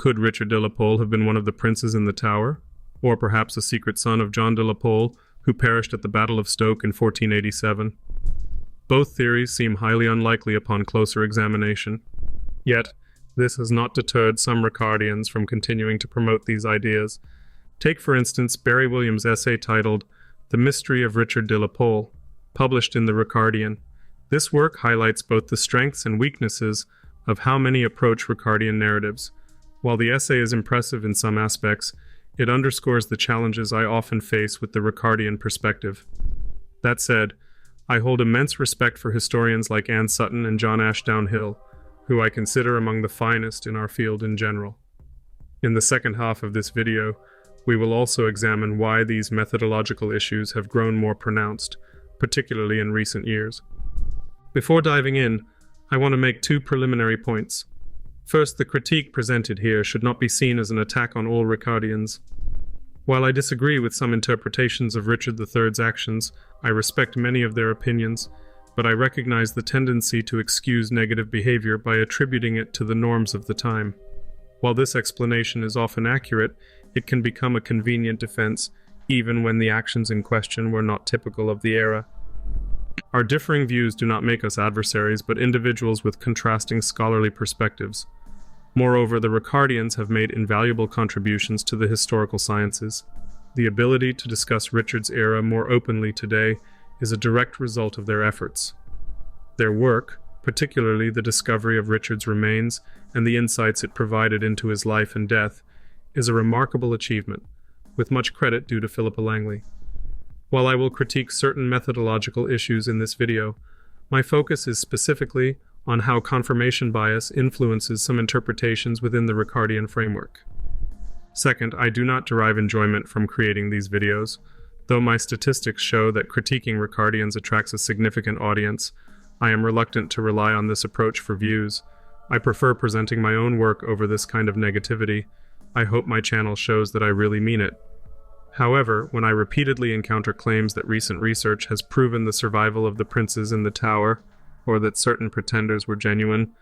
Could Richard de la Pole have been one of the princes in the Tower? Or perhaps a secret son of John de la Pole, who perished at the Battle of Stoke in 1487? Both theories seem highly unlikely upon closer examination. Yet, this has not deterred some Ricardians from continuing to promote these ideas. Take, for instance, Barrie Williams' essay titled The Mystery of Richard de la Pole, published in the Ricardian. This work highlights both the strengths and weaknesses of how many approach Ricardian narratives. While the essay is impressive in some aspects, it underscores the challenges I often face with the Ricardian perspective. That said, I hold immense respect for historians like Anne Sutton and John Ashdown-Hill, who I consider among the finest in our field in general. In the second half of this video, we will also examine why these methodological issues have grown more pronounced, particularly in recent years. Before diving in, I want to make two preliminary points. First, the critique presented here should not be seen as an attack on all Ricardians. While I disagree with some interpretations of Richard III's actions, I respect many of their opinions, but I recognize the tendency to excuse negative behavior by attributing it to the norms of the time. While this explanation is often accurate, it can become a convenient defense, even when the actions in question were not typical of the era. Our differing views do not make us adversaries, but individuals with contrasting scholarly perspectives. Moreover, the Ricardians have made invaluable contributions to the historical sciences. The ability to discuss Richard's era more openly today is a direct result of their efforts. Their work, particularly the discovery of Richard's remains and the insights it provided into his life and death, is a remarkable achievement, with much credit due to Philippa Langley. While I will critique certain methodological issues in this video, my focus is specifically on how confirmation bias influences some interpretations within the Ricardian framework. Second, I do not derive enjoyment from creating these videos. Though my statistics show that critiquing Ricardians attracts a significant audience, I am reluctant to rely on this approach for views. I prefer presenting my own work over this kind of negativity. I hope my channel shows that I really mean it. However, when I repeatedly encounter claims that recent research has proven the survival of the princes in the Tower, or that certain pretenders were genuine,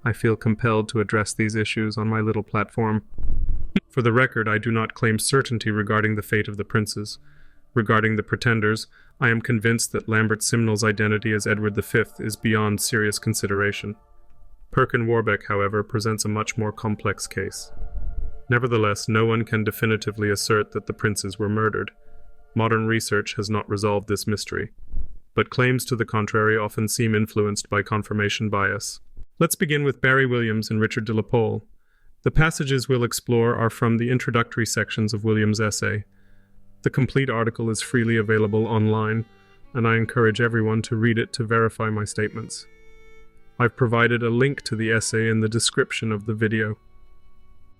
I feel compelled to address these issues on my little platform. For the record, I do not claim certainty regarding the fate of the princes. Regarding the pretenders, I am convinced that Lambert Simnel's identity as Edward V is beyond serious consideration. Perkin Warbeck, however, presents a much more complex case. Nevertheless, no one can definitively assert that the princes were murdered. Modern research has not resolved this mystery, but claims to the contrary often seem influenced by confirmation bias. Let's begin with Barrie Williams and Richard de la Pole. The passages we'll explore are from the introductory sections of Williams' essay. The complete article is freely available online, and I encourage everyone to read it to verify my statements. I've provided a link to the essay in the description of the video.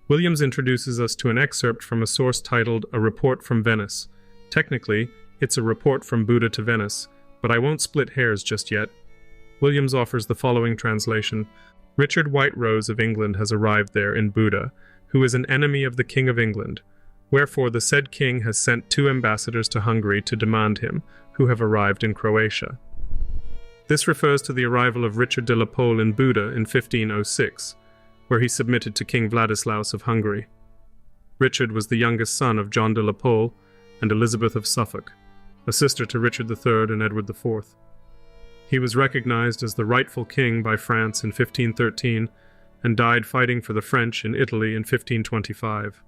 Williams introduces us to an excerpt from a source titled A Report from Venice. Technically, it's a report from Buda to Venice, but I won't split hairs just yet. Williams offers the following translation. Richard Whiterose of England has arrived there in Buda, who is an enemy of the King of England. Wherefore the said king has sent 2 ambassadors to Hungary to demand him, who have arrived in Croatia. This refers to the arrival of Richard de la Pole in Buda in 1506, where he submitted to King Vladislaus of Hungary. Richard was the youngest son of John de la Pole and Elizabeth of Suffolk, a sister to Richard III and Edward IV. He was recognized as the rightful king by France in 1513 and died fighting for the French in Italy in 1525.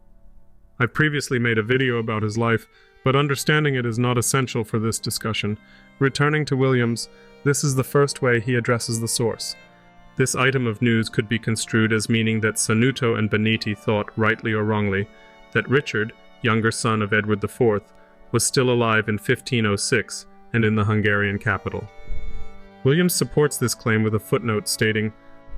I've previously made a video about his life, but understanding it is not essential for this discussion. Returning to Williams, this is the first way he addresses the source. This item of news could be construed as meaning that Sanuto and Beniti thought, rightly or wrongly, that Richard, younger son of Edward IV, was still alive in 1506 and in the Hungarian capital. Williams supports this claim with a footnote stating,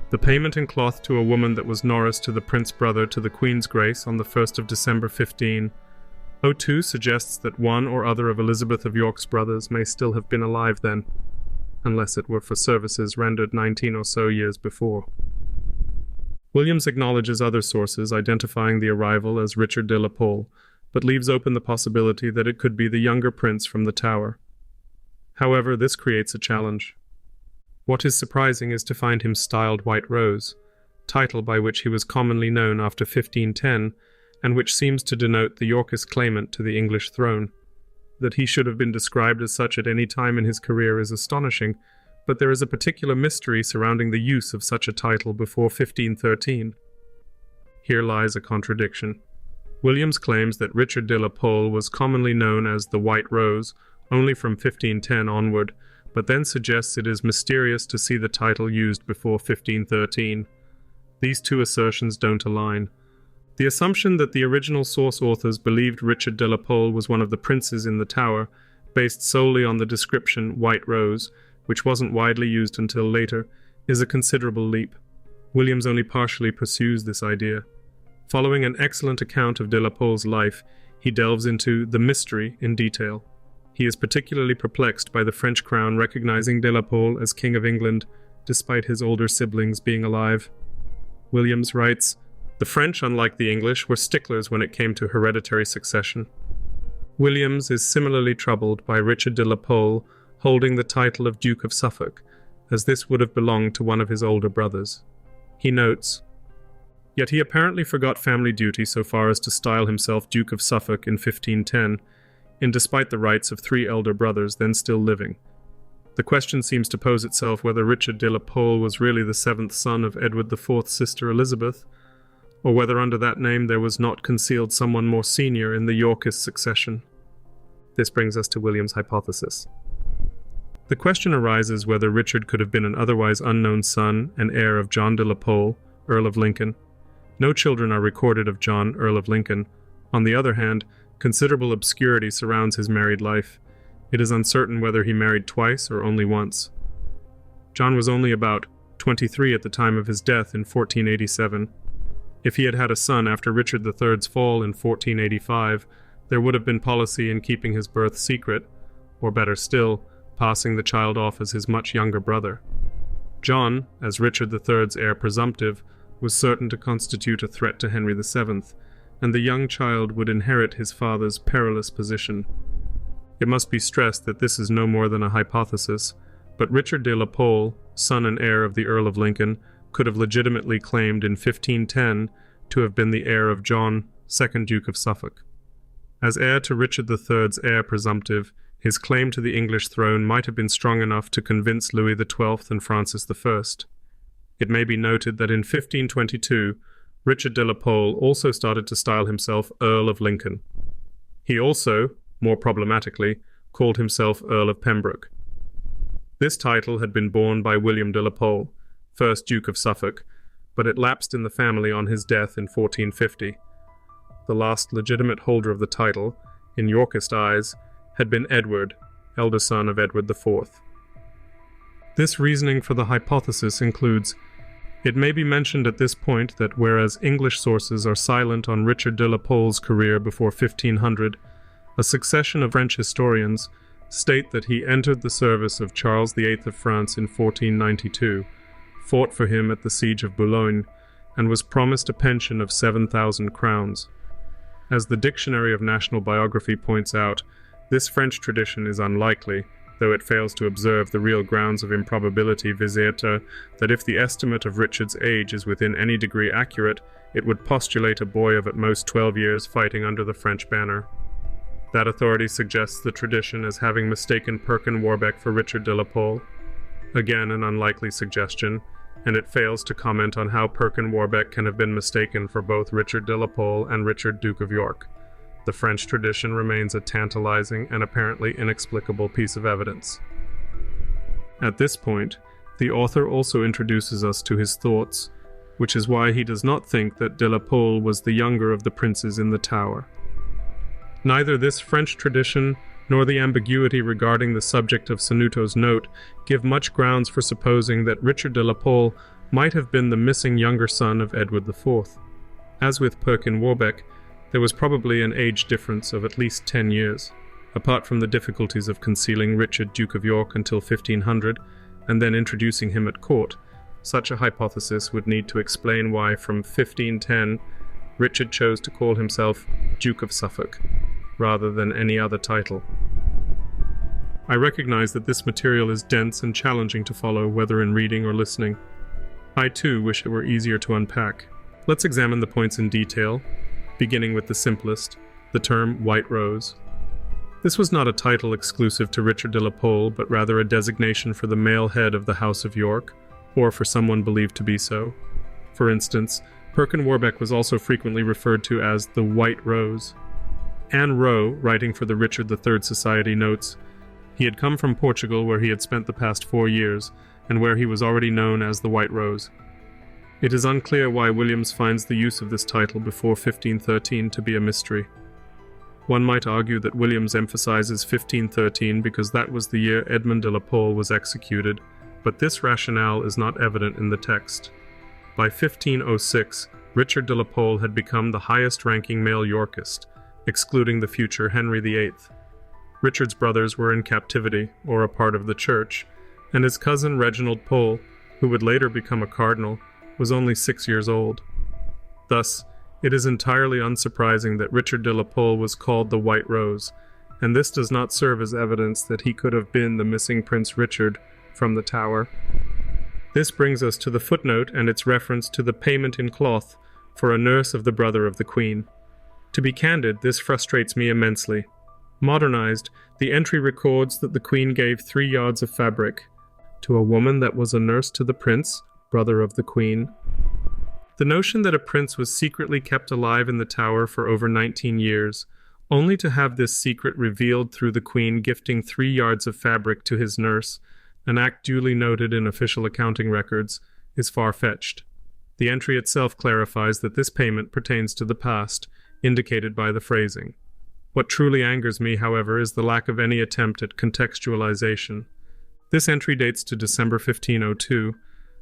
"The payment in cloth to a woman that was Norris to the prince brother to the Queen's Grace on the 1st of December 1502 suggests that one or other of Elizabeth of York's brothers may still have been alive then, unless it were for services rendered 19 or so years before." Williams acknowledges other sources identifying the arrival as Richard de la Pole, but leaves open the possibility that it could be the younger prince from the Tower. However, this creates a challenge. What is surprising is to find him styled Whiterose. title by which he was commonly known after 1510, and which seems to denote the Yorkist claimant to the English throne. That he should have been described as such at any time in his career is astonishing, but there is a particular mystery surrounding the use of such a title before 1513. Here lies a contradiction. Williams claims that Richard de la Pole was commonly known as the White Rose only from 1510 onward, but then suggests it is mysterious to see the title used before 1513. These two assertions don't align. The assumption that the original source authors believed Richard de la Pole was one of the princes in the Tower, based solely on the description White Rose, which wasn't widely used until later, is a considerable leap. Williams only partially pursues this idea. Following an excellent account of de la Pole's life, he delves into the mystery in detail. He is particularly perplexed by the French crown recognizing de la Pole as King of England, despite his older siblings being alive. Williams writes, "The French, unlike the English, were sticklers when it came to hereditary succession." Williams is similarly troubled by Richard de la Pole holding the title of Duke of Suffolk, as this would have belonged to one of his older brothers. He notes, "Yet he apparently forgot family duty so far as to style himself Duke of Suffolk in 1510, in despite the rights of 3 elder brothers then still living. The question seems to pose itself whether Richard de la Pole was really the 7th son of Edward IV's sister Elizabeth, or whether under that name there was not concealed someone more senior in the Yorkist succession." This brings us to William's hypothesis. The question arises whether Richard could have been an otherwise unknown son and heir of John de la Pole, Earl of Lincoln. No children are recorded of John, Earl of Lincoln. On the other hand, considerable obscurity surrounds his married life. It is uncertain whether he married twice or only once. John was only about 23 at the time of his death in 1487. If he had had a son after Richard III's fall in 1485, there would have been policy in keeping his birth secret, or better still, passing the child off as his much younger brother. John, as Richard III's heir presumptive, was certain to constitute a threat to Henry VII, and the young child would inherit his father's perilous position. It must be stressed that this is no more than a hypothesis, but Richard de la Pole, son and heir of the Earl of Lincoln, could have legitimately claimed in 1510 to have been the heir of John, 2nd Duke of Suffolk. As heir to Richard III's heir presumptive, his claim to the English throne might have been strong enough to convince Louis XII and Francis I. It may be noted that in 1522, Richard de la Pole also started to style himself Earl of Lincoln. He also, more problematically, called himself Earl of Pembroke. This title had been borne by William de la Pole, 1st Duke of Suffolk, but it lapsed in the family on his death in 1450. The last legitimate holder of the title, in Yorkist eyes, had been Edward, elder son of Edward IV. This reasoning for the hypothesis includes: it may be mentioned at this point that whereas English sources are silent on Richard de la Pole's career before 1500, a succession of French historians state that he entered the service of Charles VIII of France in 1492, fought for him at the siege of Boulogne, and was promised a pension of 7,000 crowns. As the Dictionary of National Biography points out, this French tradition is unlikely, though it fails to observe the real grounds of improbability vis-a-vis that if the estimate of Richard's age is within any degree accurate, it would postulate a boy of at most 12 years fighting under the French banner. That authority suggests the tradition as having mistaken Perkin Warbeck for Richard de la Pole. Again, an unlikely suggestion, and it fails to comment on how Perkin Warbeck can have been mistaken for both Richard de la Pole and Richard, Duke of York. The French tradition remains a tantalizing and apparently inexplicable piece of evidence. At this point, the author also introduces us to his thoughts, which is why he does not think that de la Pole was the younger of the princes in the Tower. Neither this French tradition nor the ambiguity regarding the subject of Sanuto's note give much grounds for supposing that Richard de la Pole might have been the missing younger son of Edward IV. As with Perkin Warbeck, there was probably an age difference of at least 10 years. Apart from the difficulties of concealing Richard, Duke of York, until 1500, and then introducing him at court, such a hypothesis would need to explain why from 1510 Richard chose to call himself Duke of Suffolk, rather than any other title. I recognize that this material is dense and challenging to follow, whether in reading or listening. I too wish it were easier to unpack. Let's examine the points in detail, beginning with the simplest, the term White Rose. This was not a title exclusive to Richard de la Pole, but rather a designation for the male head of the House of York, or for someone believed to be so. For instance, Perkin Warbeck was also frequently referred to as the White Rose. Anne Rowe, writing for the Richard III Society, notes, "He had come from Portugal, where he had spent the past 4 years, and where he was already known as the White Rose." It is unclear why Williams finds the use of this title before 1513 to be a mystery. One might argue that Williams emphasizes 1513 because that was the year Edmund de la Pole was executed, but this rationale is not evident in the text. By 1506, Richard de la Pole had become the highest-ranking male Yorkist, excluding the future Henry VIII. Richard's brothers were in captivity, or a part of the church, and his cousin Reginald Pole, who would later become a cardinal, was only 6 years old. Thus, it is entirely unsurprising that Richard de la Pole was called the White Rose, and this does not serve as evidence that he could have been the missing Prince Richard from the Tower. This brings us to the footnote and its reference to the payment in cloth for a nurse of the brother of the Queen. To be candid, this frustrates me immensely. Modernized, the entry records that the Queen gave 3 yards of fabric to a woman that was a nurse to the Prince, brother of the Queen. The notion that a prince was secretly kept alive in the Tower for over 19 years, only to have this secret revealed through the Queen gifting 3 yards of fabric to his nurse, an act duly noted in official accounting records, is far-fetched. The entry itself clarifies that this payment pertains to the past, indicated by the phrasing. What truly angers me, however, is the lack of any attempt at contextualization. This entry dates to December 1502,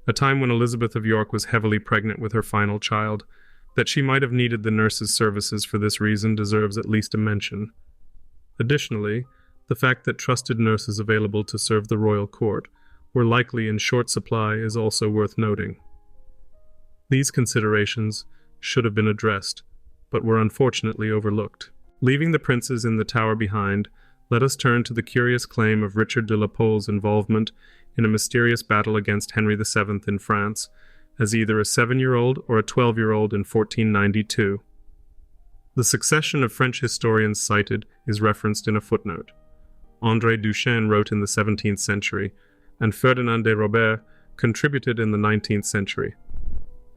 a time when Elizabeth of York was heavily pregnant with her final child. That she might have needed the nurse's services for this reason deserves at least a mention. Additionally, the fact that trusted nurses available to serve the royal court were likely in short supply is also worth noting. These considerations should have been addressed, but were unfortunately overlooked. Leaving the princes in the Tower behind, let us turn to the curious claim of Richard de la Pole's involvement in a mysterious battle against Henry VII in France, as either a 7-year-old or a 12-year-old in 1492. The succession of French historians cited is referenced in a footnote. André Duchesne wrote in the 17th century, and Ferdinand de Robert contributed in the 19th century.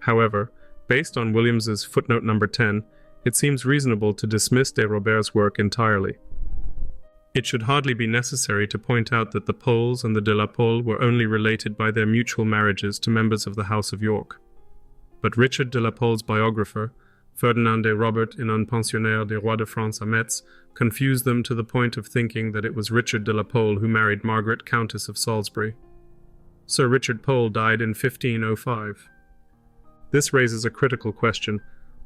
However, based on Williams's footnote number 10, it seems reasonable to dismiss de Robert's work entirely. It should hardly be necessary to point out that the Poles and the de la Pole were only related by their mutual marriages to members of the House of York. But Richard de la Pole's biographer, Ferdinand de Robert in Un pensionnaire des rois de France à Metz, confused them to the point of thinking that it was Richard de la Pole who married Margaret, Countess of Salisbury. Sir Richard Pole died in 1505. This raises a critical question.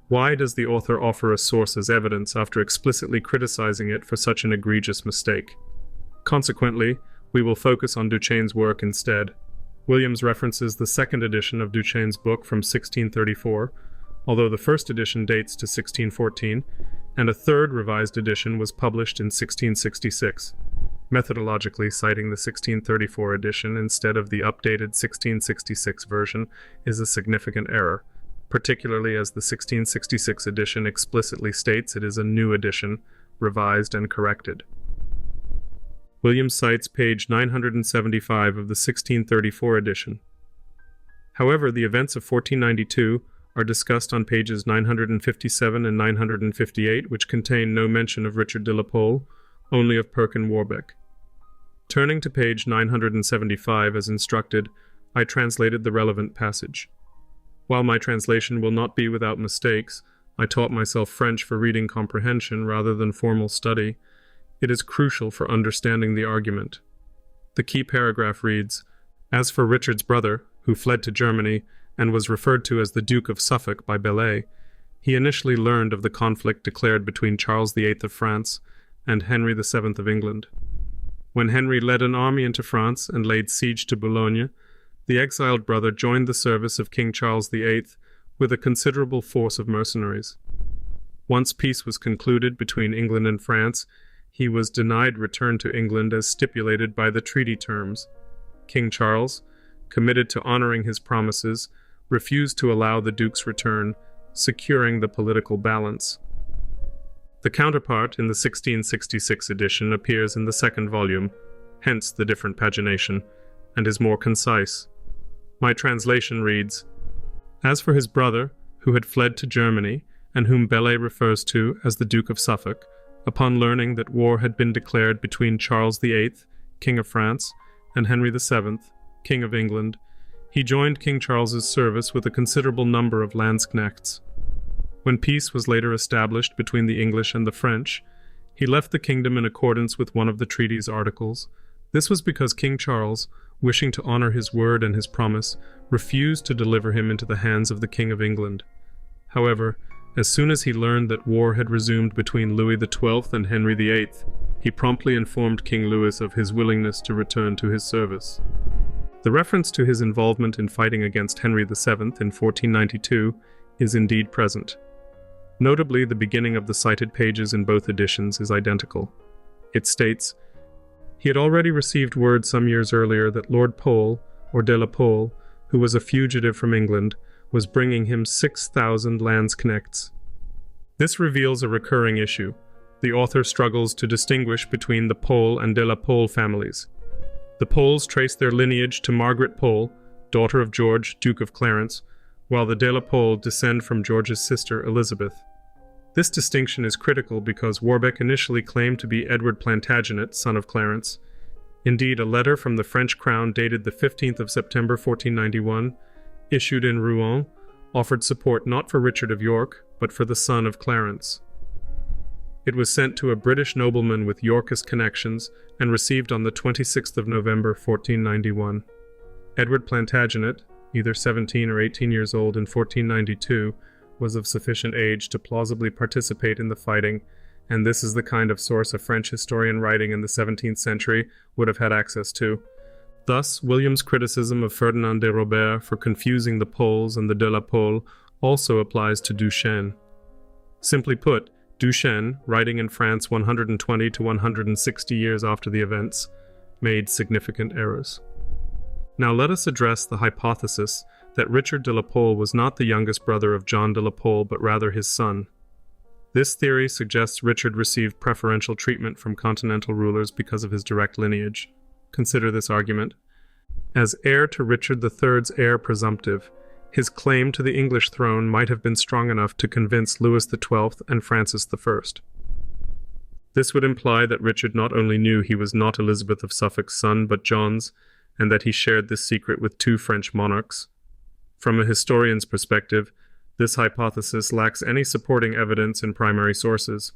Why does the author offer a source as evidence after explicitly criticizing it for such an egregious mistake? Consequently, we will focus on Duchesne's work instead. Williams references the second edition of Duchesne's book from 1634, although the first edition dates to 1614, and a third revised edition was published in 1666, methodologically citing the 1634 edition instead of the updated 1666 version is a significant error, particularly as the 1666 edition explicitly states it is a new edition, revised and corrected. Williams cites page 975 of the 1634 edition. However, the events of 1492 are discussed on pages 957 and 958, which contain no mention of Richard de la Pole, only of Perkin Warbeck. Turning to page 975 as instructed, I translated the relevant passage. While my translation will not be without mistakes, I taught myself French for reading comprehension rather than formal study. It is crucial for understanding the argument. The key paragraph reads, "As for Richard's brother, who fled to Germany and was referred to as the Duke of Suffolk by Belay, he initially learned of the conflict declared between Charles VIII of France and Henry VII of England. When Henry led an army into France and laid siege to Boulogne, the exiled brother joined the service of King Charles VIII with a considerable force of mercenaries. Once peace was concluded between England and France, he was denied return to England as stipulated by the treaty terms. King Charles, committed to honoring his promises, refused to allow the Duke's return, securing the political balance. The counterpart in the 1666 edition appears in the second volume, hence the different pagination, and is more concise. My translation reads, "As for his brother, who had fled to Germany, and whom Bellay refers to as the Duke of Suffolk, upon learning that war had been declared between Charles VIII, King of France, and Henry VII, King of England, he joined King Charles's service with a considerable number of landsknechts. When peace was later established between the English and the French, he left the kingdom in accordance with one of the treaty's articles. This was because King Charles, wishing to honor his word and his promise, refused to deliver him into the hands of the King of England. However, as soon as he learned that war had resumed between Louis XII and Henry VIII, he promptly informed King Louis of his willingness to return to his service." The reference to his involvement in fighting against Henry VII in 1492 is indeed present. Notably, the beginning of the cited pages in both editions is identical. It states, "He had already received word some years earlier that Lord Pole, or de la Pole, who was a fugitive from England, was bringing him 6,000 landsknechts." This reveals a recurring issue. The author struggles to distinguish between the Pole and de la Pole families. The Poles trace their lineage to Margaret Pole, daughter of George, Duke of Clarence, while the de la Pole descend from George's sister Elizabeth. This distinction is critical because Warbeck initially claimed to be Edward Plantagenet, son of Clarence. Indeed, a letter from the French crown dated the 15th of September 1491, issued in Rouen, offered support not for Richard of York, but for the son of Clarence. It was sent to a British nobleman with Yorkist connections and received on the 26th of November 1491. Edward Plantagenet, either 17 or 18 years old in 1492, was of sufficient age to plausibly participate in the fighting, and this is the kind of source a French historian writing in the 17th century would have had access to. Thus, William's criticism of Ferdinand de Robert for confusing the Poles and the de la Pole also applies to Duchesne. Simply put, Duchesne, writing in France 120 to 160 years after the events, made significant errors. Now let us address the hypothesis that Richard de la Pole was not the youngest brother of John de la Pole, but rather his son. This theory suggests Richard received preferential treatment from continental rulers because of his direct lineage. Consider this argument. As heir to Richard III's heir presumptive, his claim to the English throne might have been strong enough to convince Louis XII and Francis I. This would imply that Richard not only knew he was not Elizabeth of Suffolk's son, but John's, and that he shared this secret with two French monarchs. From a historian's perspective, this hypothesis lacks any supporting evidence in primary sources.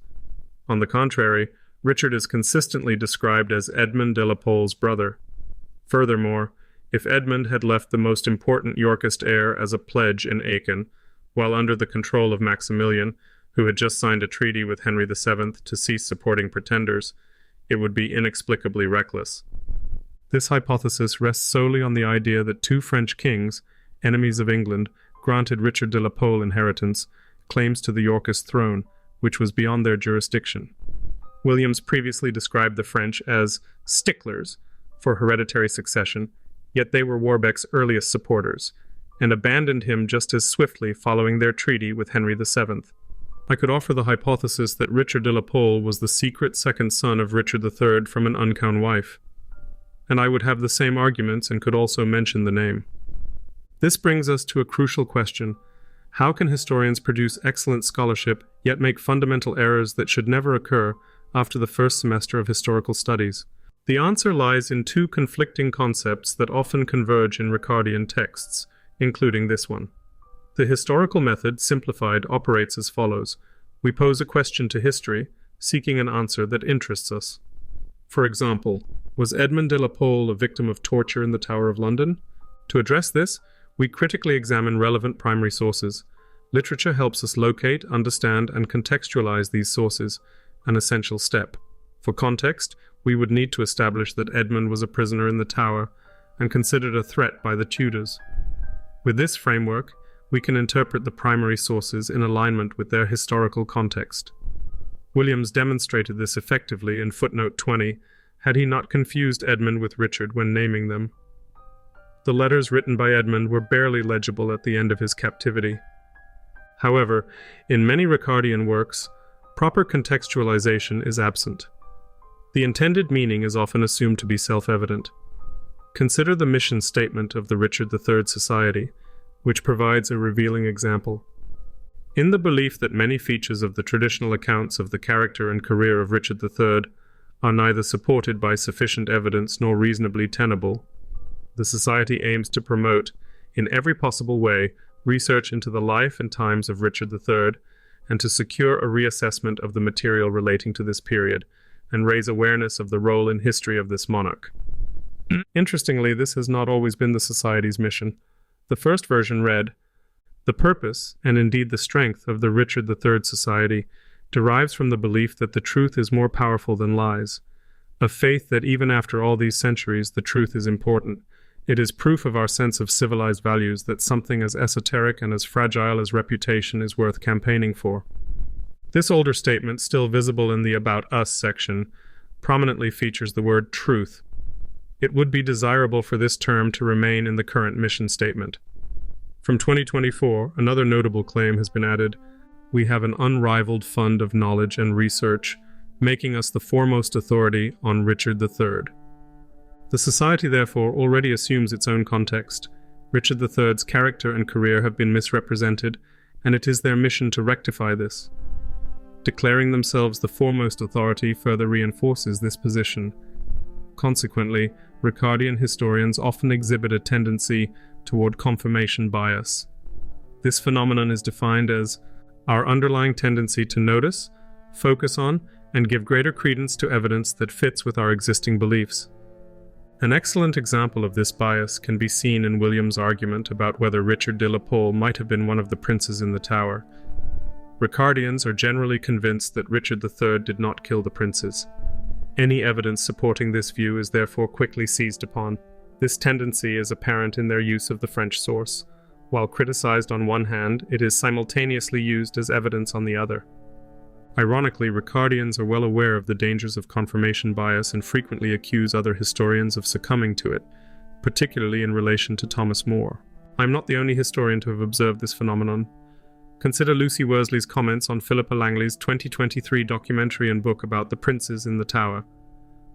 On the contrary, Richard is consistently described as Edmund de la Pole's brother. Furthermore, if Edmund had left the most important Yorkist heir as a pledge in Aiken, while under the control of Maximilian, who had just signed a treaty with Henry VII to cease supporting pretenders, it would be inexplicably reckless. This hypothesis rests solely on the idea that two French kings, enemies of England, granted Richard de la Pole inheritance, claims to the Yorkist throne, which was beyond their jurisdiction. Williams previously described the French as sticklers for hereditary succession, yet they were Warbeck's earliest supporters, and abandoned him just as swiftly following their treaty with Henry VII. I could offer the hypothesis that Richard de la Pole was the secret second son of Richard III from an uncown wife, and I would have the same arguments and could also mention the name. This brings us to a crucial question. How can historians produce excellent scholarship, yet make fundamental errors that should never occur after the first semester of historical studies? The answer lies in two conflicting concepts that often converge in Ricardian texts, including this one. The historical method, simplified, operates as follows. We pose a question to history, seeking an answer that interests us. For example, was Edmund de la Pole a victim of torture in the Tower of London? To address this, we critically examine relevant primary sources. Literature helps us locate, understand, and contextualize these sources, an essential step. For context, we would need to establish that Edmund was a prisoner in the Tower and considered a threat by the Tudors. With this framework, we can interpret the primary sources in alignment with their historical context. Williams demonstrated this effectively in footnote 20, had he not confused Edmund with Richard when naming them. The letters written by Edmund were barely legible at the end of his captivity. However, in many Ricardian works, proper contextualization is absent. The intended meaning is often assumed to be self-evident. Consider the mission statement of the Richard III Society, which provides a revealing example. In the belief that many features of the traditional accounts of the character and career of Richard III are neither supported by sufficient evidence nor reasonably tenable, the Society aims to promote, in every possible way, research into the life and times of Richard III, and to secure a reassessment of the material relating to this period, and raise awareness of the role in history of this monarch. Interestingly, this has not always been the Society's mission. The first version read, "The purpose, and indeed the strength, of the Richard III Society derives from the belief that the truth is more powerful than lies, a faith that even after all these centuries the truth is important. It is proof of our sense of civilized values that something as esoteric and as fragile as reputation is worth campaigning for." This older statement, still visible in the About Us section, prominently features the word truth. It would be desirable for this term to remain in the current mission statement. From 2024, another notable claim has been added: "We have an unrivaled fund of knowledge and research, making us the foremost authority on Richard III." The Society, therefore, already assumes its own context. Richard III's character and career have been misrepresented, and it is their mission to rectify this. Declaring themselves the foremost authority further reinforces this position. Consequently, Ricardian historians often exhibit a tendency toward confirmation bias. This phenomenon is defined as our underlying tendency to notice, focus on, and give greater credence to evidence that fits with our existing beliefs. An excellent example of this bias can be seen in Williams' argument about whether Richard de la Pole might have been one of the princes in the Tower. Ricardians are generally convinced that Richard III did not kill the princes. Any evidence supporting this view is therefore quickly seized upon. This tendency is apparent in their use of the French source. While criticized on one hand, it is simultaneously used as evidence on the other. Ironically, Ricardians are well aware of the dangers of confirmation bias and frequently accuse other historians of succumbing to it, particularly in relation to Thomas More. I am not the only historian to have observed this phenomenon. Consider Lucy Worsley's comments on Philippa Langley's 2023 documentary and book about the princes in the Tower.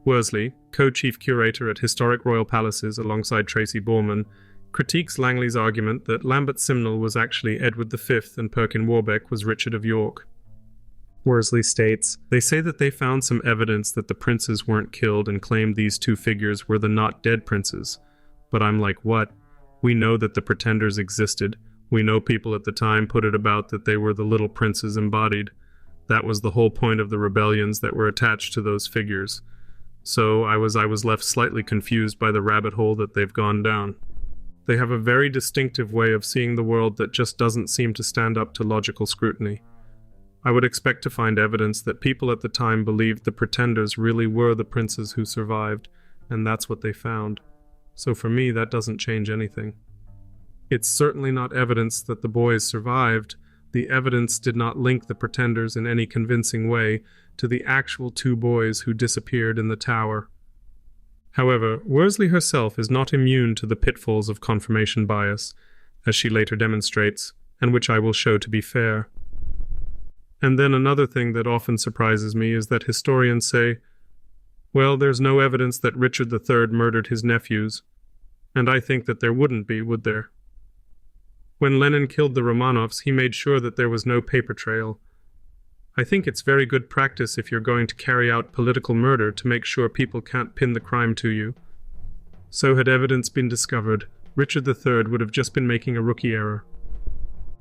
Worsley, co-chief curator at Historic Royal Palaces alongside Tracy Borman, critiques Langley's argument that Lambert Simnel was actually Edward V and Perkin Warbeck was Richard of York. Worsley states, "They say that they found some evidence that the princes weren't killed and claimed these two figures were the not dead princes. But I'm like, what? We know that the pretenders existed. We know people at the time put it about that they were the little princes embodied. That was the whole point of the rebellions that were attached to those figures. So I was left slightly confused by the rabbit hole that they've gone down. They have a very distinctive way of seeing the world that just doesn't seem to stand up to logical scrutiny. I would expect to find evidence that people at the time believed the pretenders really were the princes who survived, and that's what they found. So for me, that doesn't change anything. It's certainly not evidence that the boys survived. The evidence did not link the pretenders in any convincing way to the actual two boys who disappeared in the Tower." However, Worsley herself is not immune to the pitfalls of confirmation bias, as she later demonstrates, and which I will show to be fair. And then another thing that often surprises me is that historians say, well, there's no evidence that Richard III murdered his nephews, and I think that there wouldn't be, would there? When Lenin killed the Romanovs, he made sure that there was no paper trail. I think it's very good practice if you're going to carry out political murder to make sure people can't pin the crime to you. So had evidence been discovered, Richard III would have just been making a rookie error.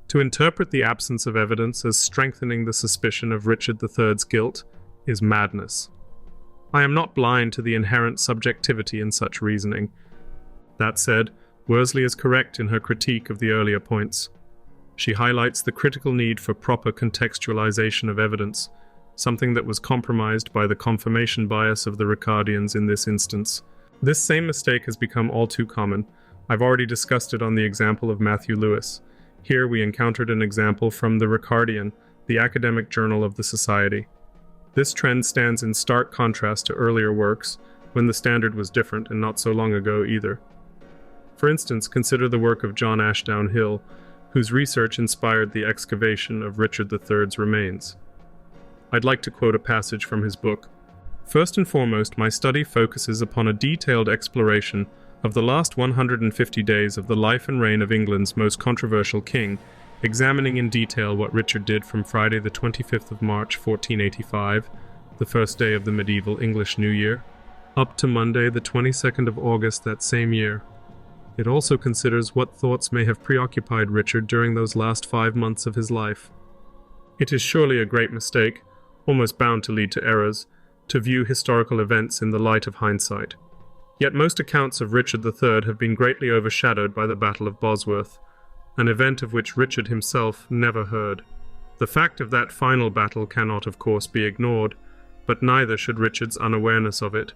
To interpret the absence of evidence as strengthening the suspicion of Richard III's guilt is madness. I am not blind to the inherent subjectivity in such reasoning. That said, Worsley is correct in her critique of the earlier points. She highlights the critical need for proper contextualization of evidence, something that was compromised by the confirmation bias of the Ricardians in this instance. This same mistake has become all too common. I've already discussed it on the example of Matthew Lewis. Here we encountered an example from the Ricardian, the academic journal of the Society. This trend stands in stark contrast to earlier works, when the standard was different and not so long ago either. For instance, consider the work of John Ashdown-Hill, whose research inspired the excavation of Richard III's remains. I'd like to quote a passage from his book. First and foremost, my study focuses upon a detailed exploration of the last 150 days of the life and reign of England's most controversial king, examining in detail what Richard did from Friday the 25th of March 1485, the first day of the medieval English New Year, up to Monday the 22nd of August that same year. It also considers what thoughts may have preoccupied Richard during those last 5 months of his life. It is surely a great mistake, almost bound to lead to errors, to view historical events in the light of hindsight. Yet most accounts of Richard III have been greatly overshadowed by the Battle of Bosworth, an event of which Richard himself never heard. The fact of that final battle cannot, of course, be ignored, but neither should Richard's unawareness of it.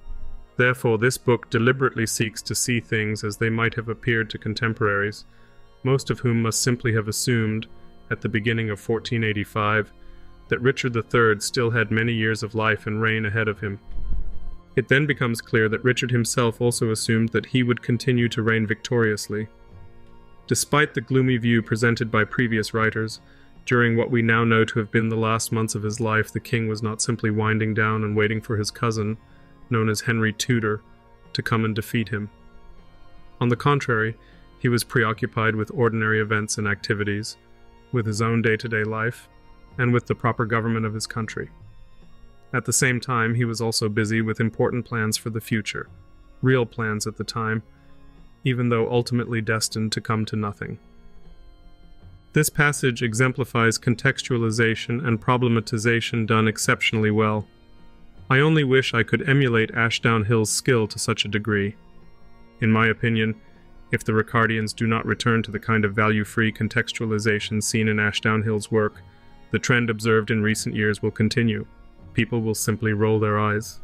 Therefore, this book deliberately seeks to see things as they might have appeared to contemporaries, most of whom must simply have assumed, at the beginning of 1485, that Richard III still had many years of life and reign ahead of him. It then becomes clear that Richard himself also assumed that he would continue to reign victoriously. Despite the gloomy view presented by previous writers, during what we now know to have been the last months of his life, the king was not simply winding down and waiting for his cousin, known as Henry Tudor, to come and defeat him. On the contrary, he was preoccupied with ordinary events and activities, with his own day-to-day life, and with the proper government of his country. At the same time, he was also busy with important plans for the future, real plans at the time, even though ultimately destined to come to nothing. This passage exemplifies contextualization and problematization done exceptionally well. I only wish I could emulate Ashdown-Hill's skill to such a degree. In my opinion, if the Ricardians do not return to the kind of value-free contextualization seen in Ashdown-Hill's work, the trend observed in recent years will continue. People will simply roll their eyes.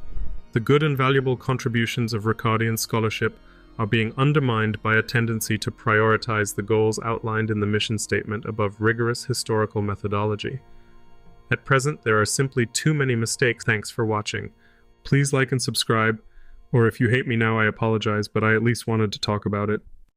The good and valuable contributions of Ricardian scholarship are being undermined by a tendency to prioritize the goals outlined in the mission statement above rigorous historical methodology. At present, there are simply too many mistakes. Thanks for watching. Please like and subscribe, or if you hate me now, I apologize, but I at least wanted to talk about it.